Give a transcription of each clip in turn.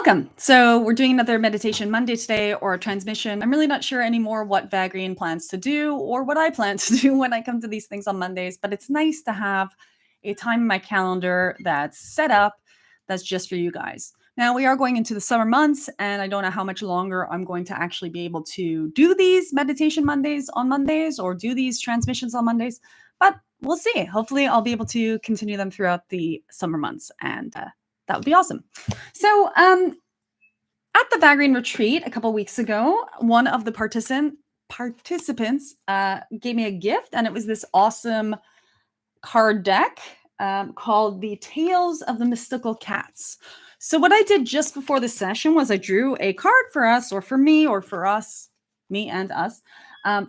Welcome. So we're doing another Meditation Monday today, or a transmission. I'm really not sure anymore what Vagrian plans to do or what I plan to do when I come to these things on Mondays, but it's nice to have a time in my calendar that's set up that's just for you guys. Now we are going into the summer months, and I don't know how much longer I'm going to actually be able to do these Meditation Mondays on Mondays or do these transmissions on Mondays, but we'll see. Hopefully I'll be able to continue them throughout the summer months, and that would be awesome. So at the Vagrian retreat a couple weeks ago, one of the participants gave me a gift, and it was this awesome card deck called The Tales of the Mystical Cats. So what I did just before the session was I drew a card for us, or for me, or for us, me and us,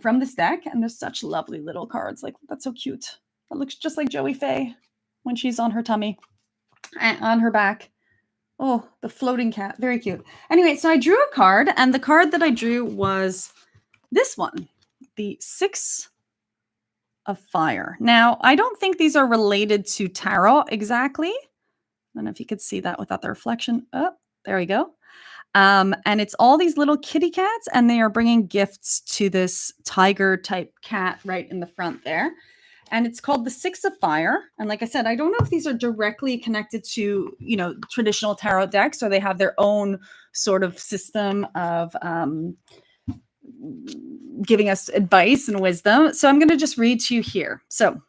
from this deck. And there's such lovely little cards. Like, that's so cute. It looks just like Joey Faye when she's on her tummy and on her back. Oh, the floating cat. Very cute. Anyway, so I drew a card, and the card that I drew was this one, the Six of Fire. Now, I don't think these are related to tarot exactly. I don't know if you could see that without the reflection. Oh, there we go. And it's all these little kitty cats, and they are bringing gifts to this tiger type cat right in the front there. And it's called the Six of Fire. And like I said, I don't know if these are directly connected to, traditional tarot decks, or they have their own sort of system of giving us advice and wisdom. So I'm going to just read to you here. So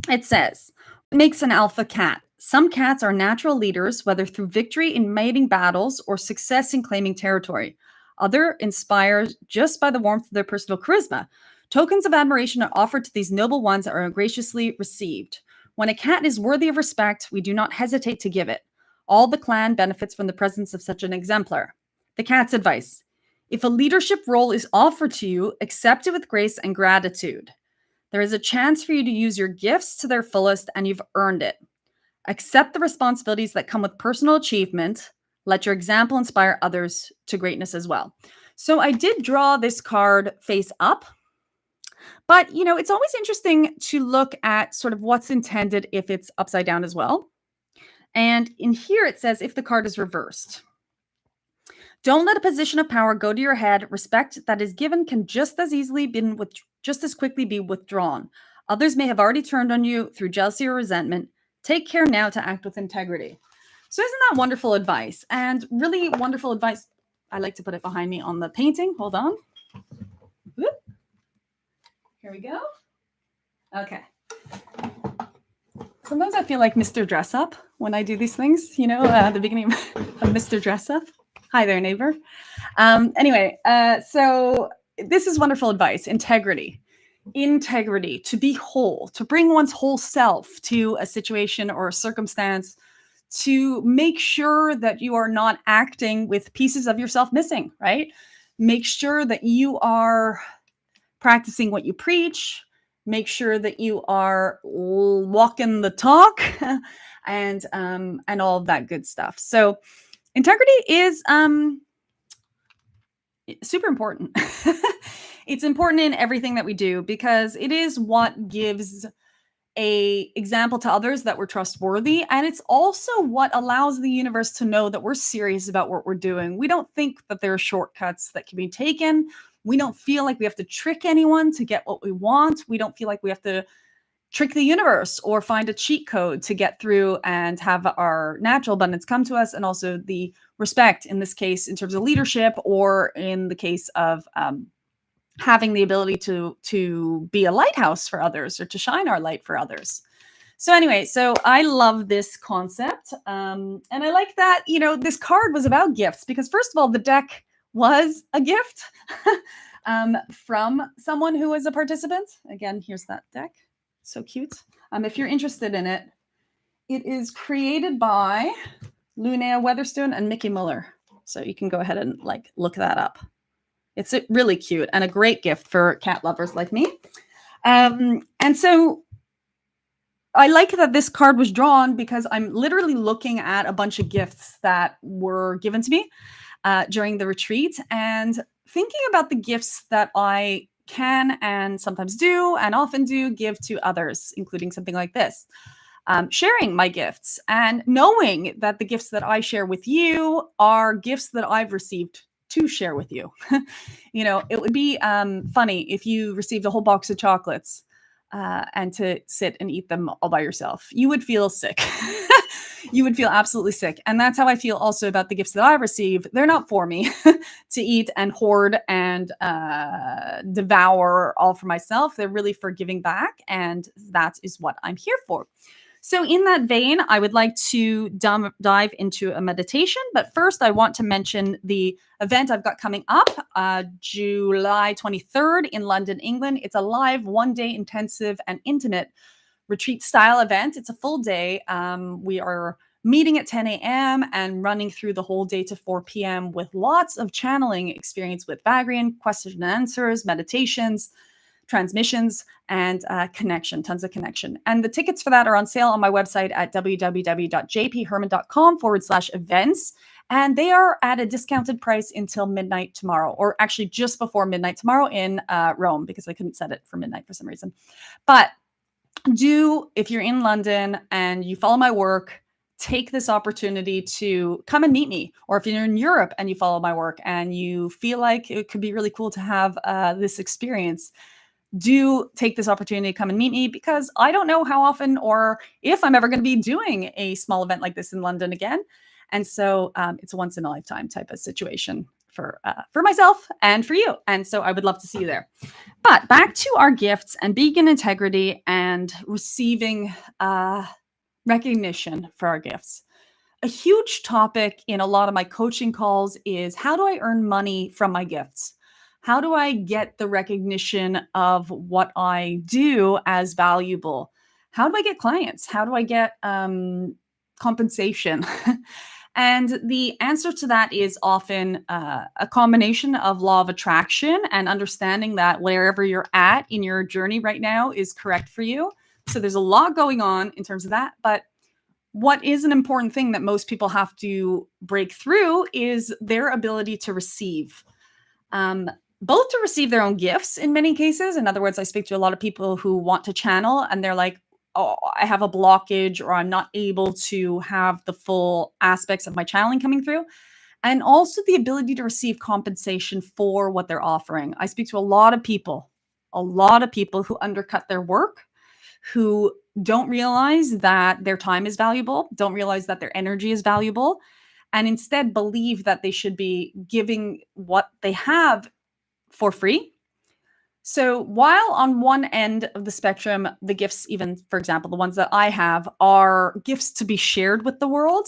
it says, what makes an alpha cat? Some cats are natural leaders, whether through victory in mating battles or success in claiming territory. Other inspired just by the warmth of their personal charisma. Tokens of admiration are offered to these noble ones and are graciously received. When a cat is worthy of respect, we do not hesitate to give it. All the clan benefits from the presence of such an exemplar. The cat's advice. If a leadership role is offered to you, accept it with grace and gratitude. There is a chance for you to use your gifts to their fullest, and you've earned it. Accept the responsibilities that come with personal achievement. Let your example inspire others to greatness as well. So I did draw this card face up. But, it's always interesting to look at sort of what's intended if it's upside down as well. And in here it says, if the card is reversed. Don't let a position of power go to your head. Respect that is given can just as quickly be withdrawn. Others may have already turned on you through jealousy or resentment. Take care now to act with integrity. So isn't that wonderful advice? And really wonderful advice. I like to put it behind me on the painting. Hold on. Whoop. Here we go. Okay. Sometimes I feel like Mr. Dress Up when I do these things, the beginning of Mr. Dress Up. Hi there, neighbor. Anyway, so this is wonderful advice. Integrity, to be whole, to bring one's whole self to a situation or a circumstance, to make sure that you are not acting with pieces of yourself missing, right? Make sure that you are practicing what you preach, make sure that you are walking the talk and all of that good stuff. So integrity is super important. It's important in everything that we do, because it is what gives a example to others that we're trustworthy. And it's also what allows the universe to know that we're serious about what we're doing. We don't think that there are shortcuts that can be taken. We don't feel like we have to trick anyone to get what we want. We don't feel like we have to trick the universe or find a cheat code to get through and have our natural abundance come to us. And also the respect, in this case, in terms of leadership, or in the case of having the ability to be a lighthouse for others, or to shine our light for others. So anyway, so I love this concept. And I like that, this card was about gifts, because first of all, the deck was a gift from someone who was a participant. Again, here's that deck. So cute. If you're interested in it, it is created by Linnea Weatherstone and Mickey Muller. So you can go ahead and look that up. It's really cute and a great gift for cat lovers like me. And so I like that this card was drawn, because I'm literally looking at a bunch of gifts that were given to me during the retreat, and thinking about the gifts that I can and sometimes do and often do give to others, including something like this. sharing my gifts and knowing that the gifts that I share with you are gifts that I've received to share with you. It would be funny if you received a whole box of chocolates and to sit and eat them all by yourself. You would feel sick. You would feel absolutely sick. And that's how I feel also about the gifts that I receive. They're not for me to eat and hoard and devour all for myself. They're really for giving back. And that is what I'm here for. So, in that vein, I would like to dive into a meditation. But first, I want to mention the event I've got coming up July 23rd in London, England. It's a live 1-day intensive and intimate retreat style event. It's a full day. We are meeting at 10 a.m. and running through the whole day to 4 p.m. with lots of channeling experience with Vagrian, questions and answers, meditations, transmissions, and connection, tons of connection. And the tickets for that are on sale on my website at www.jpherman.com/events. And they are at a discounted price until midnight tomorrow, or actually just before midnight tomorrow in Rome, because I couldn't set it for midnight for some reason. But if you're in London and you follow my work, take this opportunity to come and meet me. Or if you're in Europe and you follow my work and you feel like it could be really cool to have this experience, do take this opportunity to come and meet me, because I don't know how often or if I'm ever going to be doing a small event like this in London again. And so it's a once in a lifetime type of situation for myself and for you. And so I would love to see you there. But back to our gifts and being in integrity and receiving recognition for our gifts. A huge topic in a lot of my coaching calls is, how do I earn money from my gifts? How do I get the recognition of what I do as valuable? How do I get clients? How do I get compensation? And the answer to that is often a combination of law of attraction and understanding that wherever you're at in your journey right now is correct for you. So there's a lot going on in terms of that. But what is an important thing that most people have to break through is their ability to receive. Both to receive their own gifts in many cases. In other words, I speak to a lot of people who want to channel and they're like, oh, I have a blockage, or I'm not able to have the full aspects of my channeling coming through. And also the ability to receive compensation for what they're offering. I speak to a lot of people who undercut their work, who don't realize that their time is valuable, don't realize that their energy is valuable, and instead believe that they should be giving what they have for free. So while on one end of the spectrum, the gifts, even for example, the ones that I have are gifts to be shared with the world,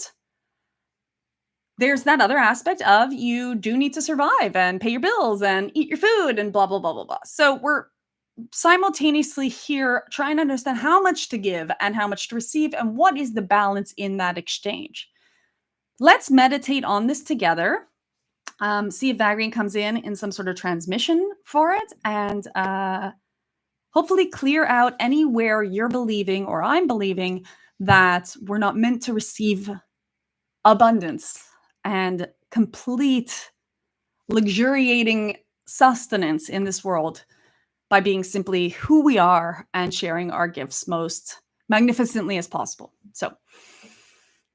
there's that other aspect of you do need to survive and pay your bills and eat your food and blah, blah, blah, blah, blah. So we're simultaneously here trying to understand how much to give and how much to receive and what is the balance in that exchange. Let's meditate on this together. See if Vagrian comes in some sort of transmission for it, and hopefully clear out anywhere you're believing or I'm believing that we're not meant to receive abundance and complete luxuriating sustenance in this world by being simply who we are and sharing our gifts most magnificently as possible. So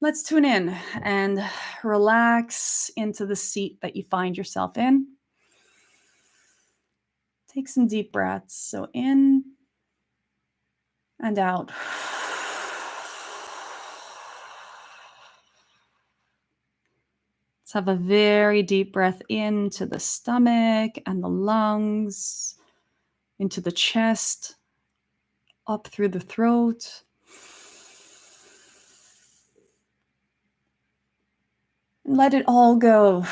let's tune in and relax into the seat that you find yourself in. Take some deep breaths. So in and out. Let's have a very deep breath into the stomach and the lungs, into the chest, up through the throat. And let it all go.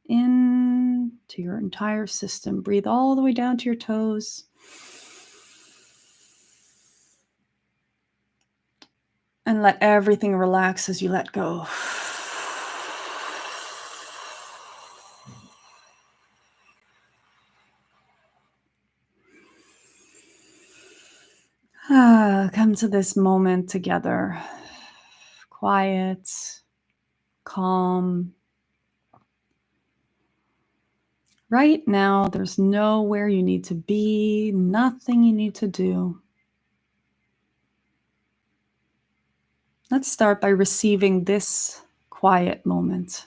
Into your entire system. Breathe all the way down to your toes. And let everything relax as you let go. Come to this moment together. Quiet, calm, Right now, there's nowhere you need to be, nothing you need to do. Let's start by receiving this quiet moment.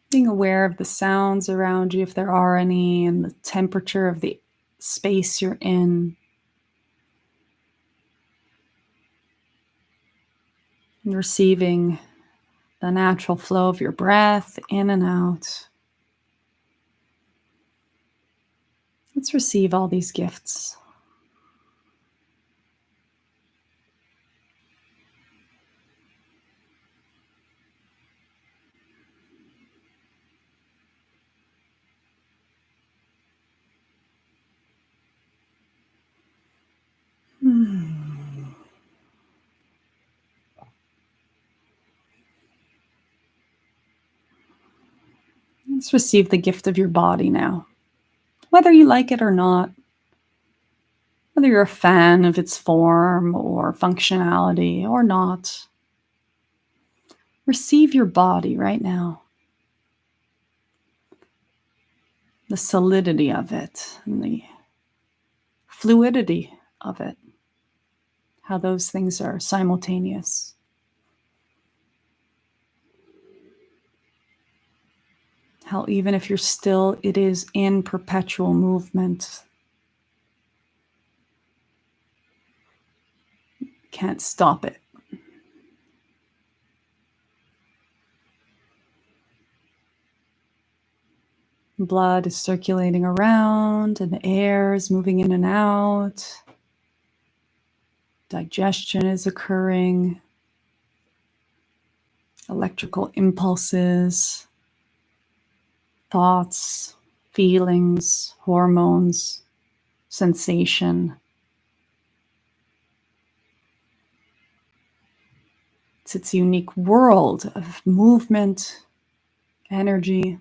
Being aware of the sounds around you, if there are any, and the temperature of the space you're in. And receiving the natural flow of your breath in and out. Let's receive all these gifts. Let's receive the gift of your body now. Whether you like it or not, whether you're a fan of its form or functionality or not, receive your body right now. The solidity of it and the fluidity of it, how those things are simultaneous. How even if you're still, it is in perpetual movement. Can't stop it. Blood is circulating around and the air is moving in and out. Digestion is occurring. Electrical impulses, thoughts, feelings, hormones, sensation. It's its unique world of movement, energy.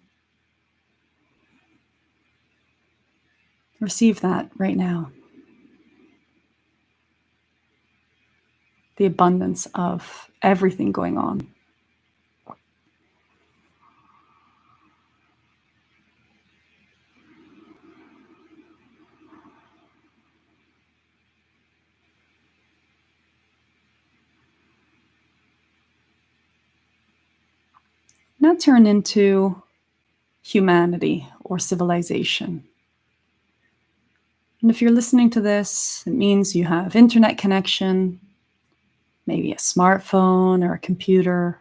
Receive that right now. The abundance of everything going on. Now turn into humanity or civilization. And if you're listening to this, it means you have internet connection, maybe a smartphone or a computer.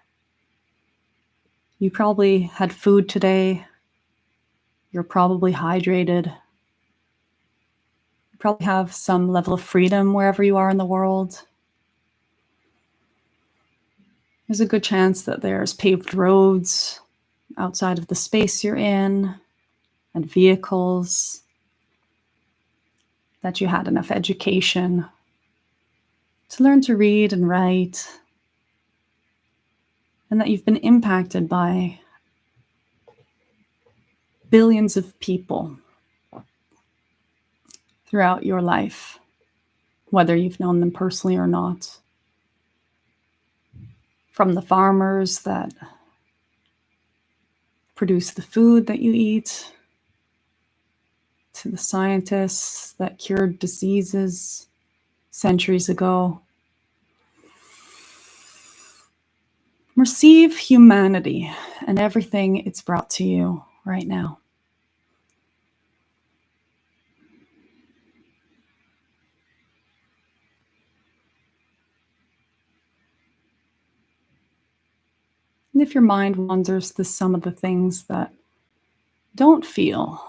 You probably had food today. You're probably hydrated. You probably have some level of freedom wherever you are in the world. There's a good chance that there's paved roads outside of the space you're in and vehicles, that you had enough education to learn to read and write, and that you've been impacted by billions of people throughout your life, whether you've known them personally or not. From the farmers that produce the food that you eat, to the scientists that cured diseases centuries ago. Receive humanity and everything it's brought to you right now. And if your mind wanders to some of the things that don't feel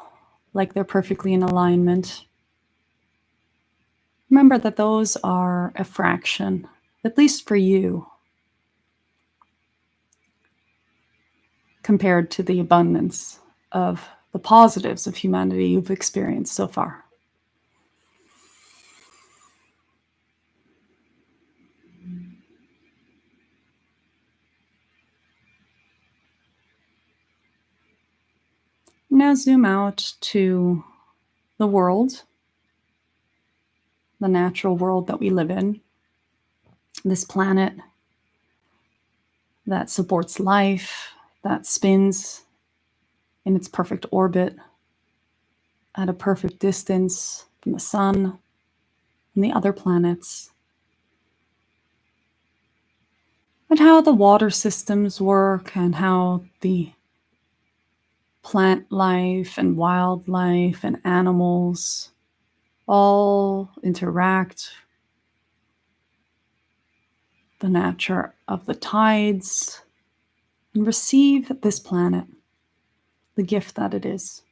like they're perfectly in alignment, remember that those are a fraction, at least for you, compared to the abundance of the positives of humanity you've experienced so far. Now zoom out to the world the natural world that we live in, this planet that supports life, that spins in its perfect orbit at a perfect distance from the sun and the other planets, and how the water systems work and how the plant life and wildlife and animals all interact, the nature of the tides, and receive this planet, the gift that it is.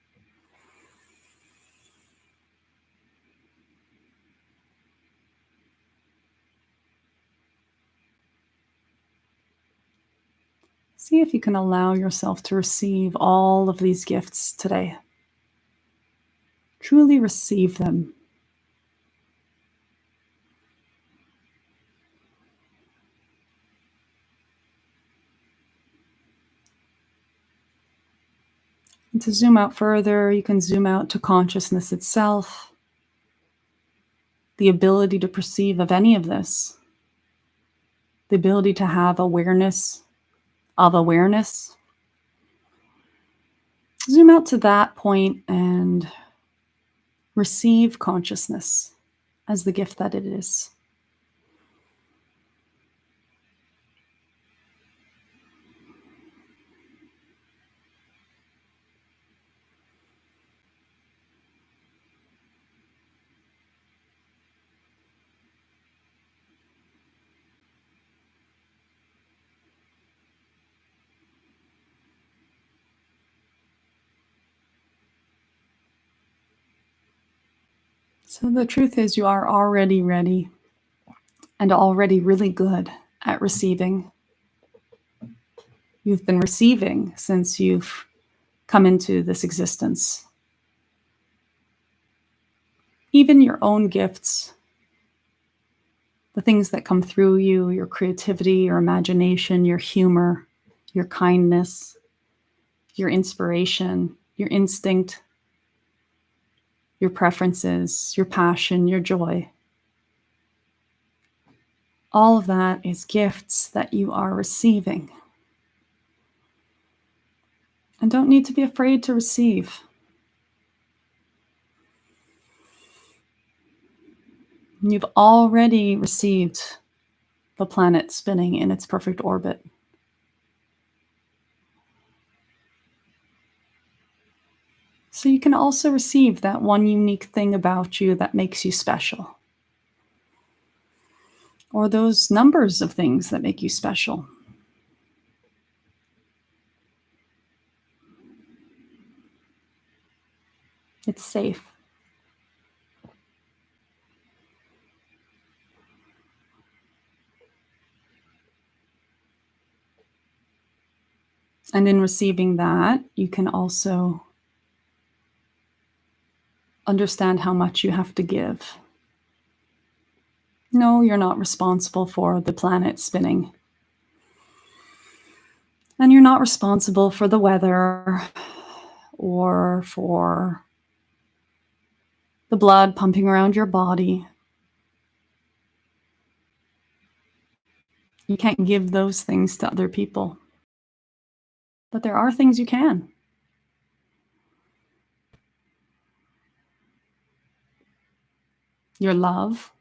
See if you can allow yourself to receive all of these gifts today. Truly receive them. And to zoom out further, you can zoom out to consciousness itself, the ability to perceive of any of this, the ability to have awareness of awareness. Zoom out to that point and receive consciousness as the gift that it is. So the truth is, you are already ready and already really good at receiving. You've been receiving since you've come into this existence. Even your own gifts, the things that come through you, your creativity, your imagination, your humor, your kindness, your inspiration, your instinct, your preferences, your passion, your joy. All of that is gifts that you are receiving. And don't need to be afraid to receive. You've already received the planet spinning in its perfect orbit. So you can also receive that one unique thing about you that makes you special. Or those numbers of things that make you special. It's safe. And in receiving that, you can also understand how much you have to give. No, you're not responsible for the planet spinning. And you're not responsible for the weather or for the blood pumping around your body. You can't give those things to other people. But there are things you can. Your love,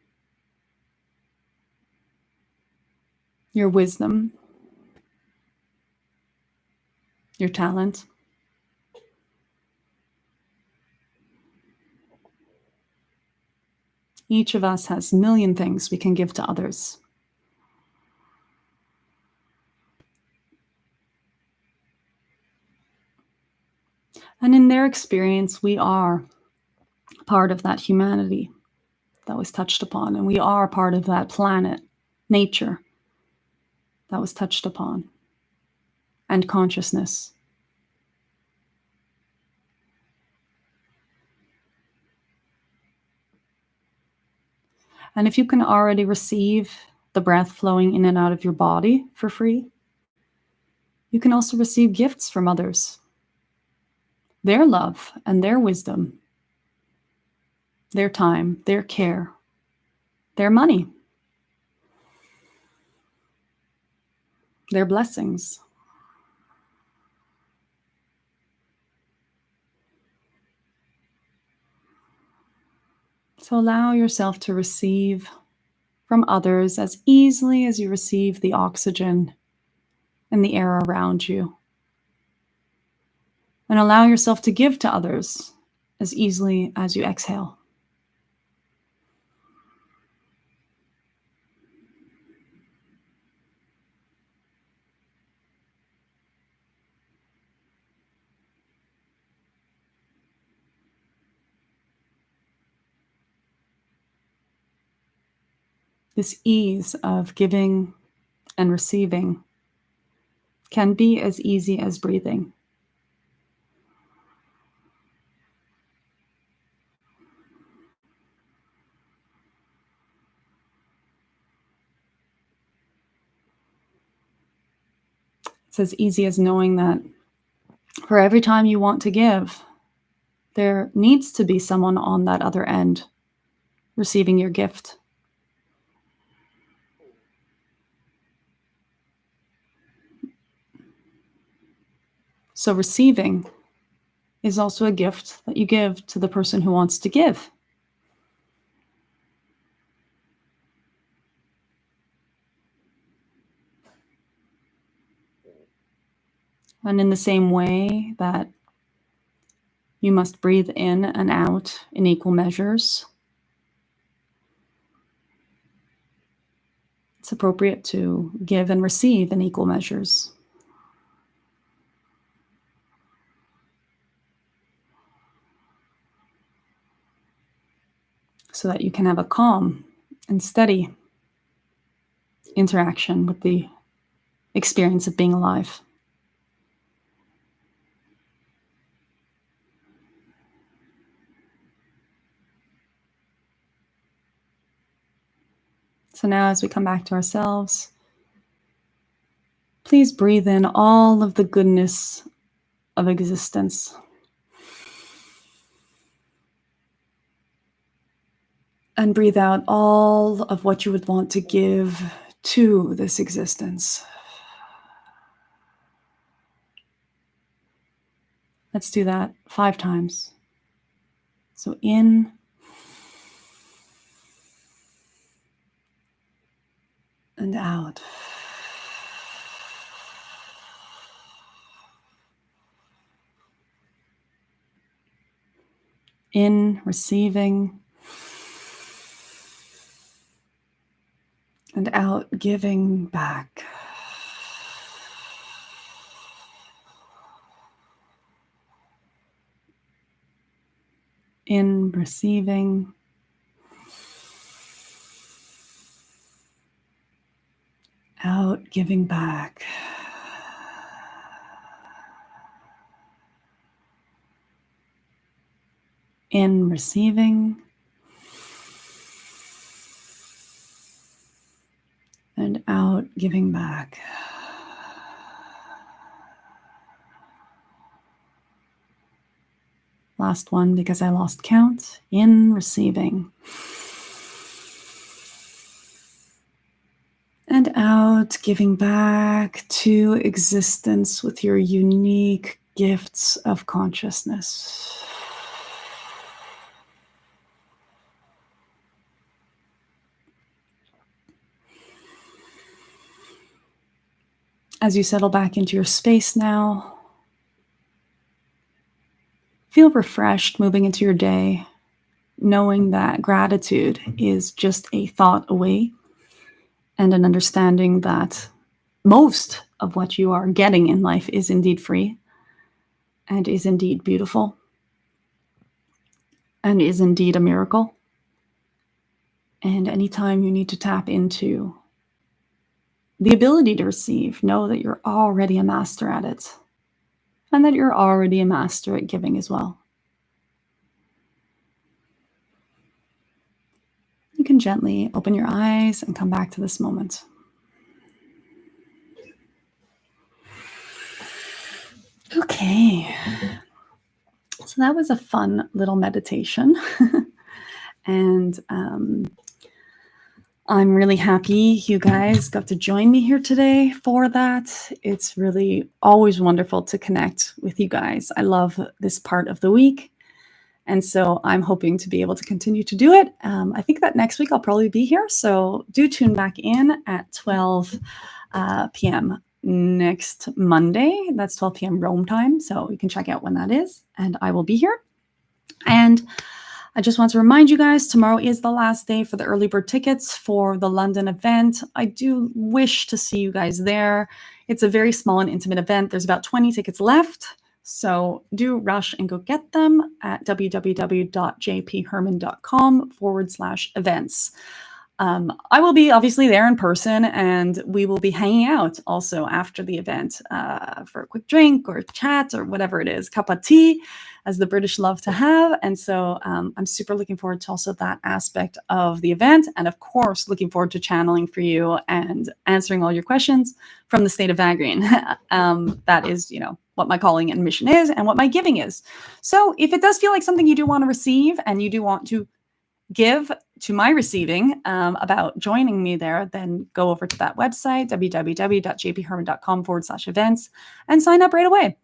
your wisdom, your talent. Each of us has a million things we can give to others. And in their experience, we are part of that humanity that was touched upon, and we are part of that planet, nature, that was touched upon, and consciousness. And if you can already receive the breath flowing in and out of your body for free, you can also receive gifts from others, their love and their wisdom, their time, their care, their money, their blessings. So allow yourself to receive from others as easily as you receive the oxygen and the air around you. And allow yourself to give to others as easily as you exhale. This ease of giving and receiving can be as easy as breathing. It's as easy as knowing that for every time you want to give, there needs to be someone on that other end receiving your gift. So receiving is also a gift that you give to the person who wants to give. And in the same way that you must breathe in and out in equal measures, it's appropriate to give and receive in equal measures. So that you can have a calm and steady interaction with the experience of being alive. So now as we come back to ourselves, please breathe in all of the goodness of existence. And breathe out all of what you would want to give to this existence. Let's do that 5 times. So in and out. In, receiving, and out, giving back. In, receiving, out, giving back. In, receiving, and out, giving back. Last one because I lost count. In, receiving, and out, giving back to existence with your unique gifts of consciousness. As you settle back into your space now, feel refreshed moving into your day, knowing that gratitude is just a thought away, and an understanding that most of what you are getting in life is indeed free, and is indeed beautiful, and is indeed a miracle. And anytime you need to tap into the ability to receive, know that you're already a master at it, and that you're already a master at giving as well. You can gently open your eyes and come back to this moment. Okay, so that was a fun little meditation. And I'm really happy you guys got to join me here today for that. It's really always wonderful to connect with you guys. I love this part of the week. And so I'm hoping to be able to continue to do it. I think that next week I'll probably be here. So do tune back in at 12 p.m. next Monday. That's 12 p.m. Rome time. So you can check out when that is. And I will be here. And I just want to remind you guys, tomorrow is the last day for the early bird tickets for the London event. I do wish to see you guys there. It's a very small and intimate event. There's about 20 tickets left. So do rush and go get them at www.jpherman.com/events. I will be obviously there in person, and we will be hanging out also after the event for a quick drink or chat or whatever it is, cup of tea, as the British love to have. And so I'm super looking forward to also that aspect of the event. And of course, looking forward to channeling for you and answering all your questions from the state of Vagrian. That is, what my calling and mission is and what my giving is. So if it does feel like something you do want to receive and you do want to give to my receiving about joining me there, then go over to that website, www.jpherman.com/events, and sign up right away.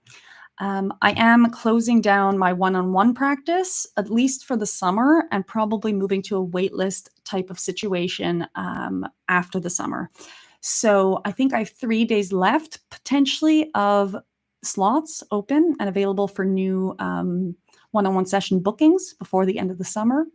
I am closing down my one-on-one practice, at least for the summer, and probably moving to a waitlist type of situation after the summer. So I think I have 3 days left, potentially, of slots open and available for new one-on-one session bookings before the end of the summer.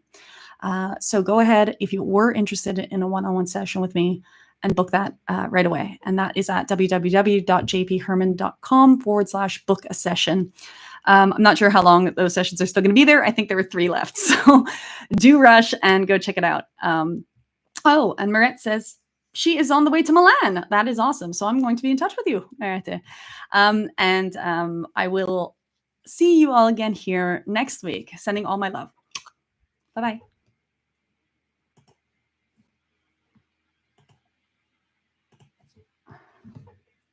So go ahead if you were interested in a one-on-one session with me and book that right away. And that is at www.jpherman.com/book a session. I'm not sure how long those sessions are still going to be there. I think there were 3 left. So do rush and go check it out. And Marette says she is on the way to Milan. That is awesome. So I'm going to be in touch with you, Marette. And I will see you all again here next week. Sending all my love. Bye-bye.